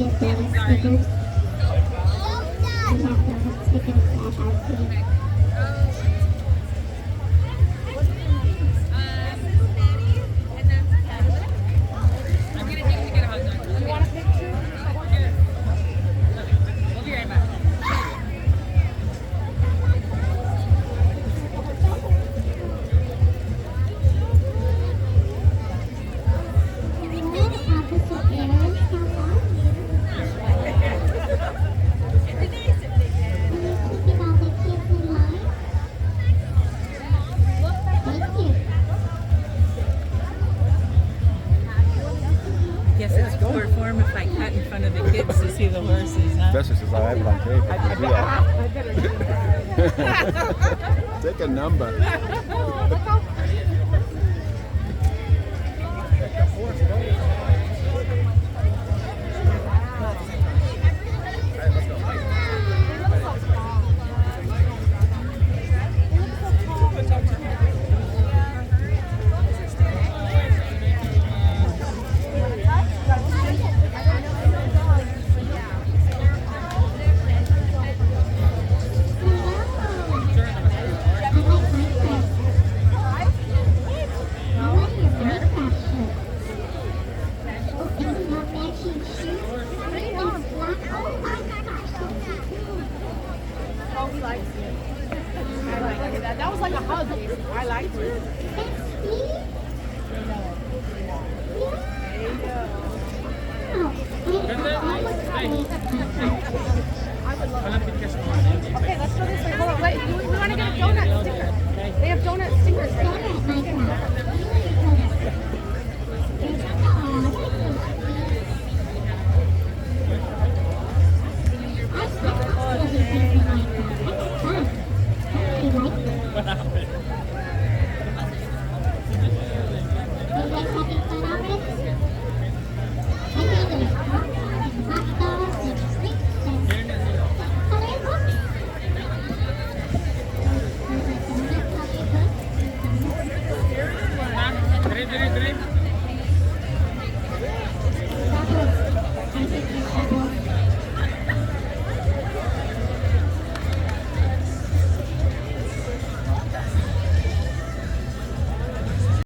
stickers. We have donut stickers at our city. Guess it's poor form if I cut in front of the kids to see the horses, huh? Especially since I have it on tape. I can do that. Take a number. Oh, he likes it. I like it. That was like a hug. I liked it. There you go.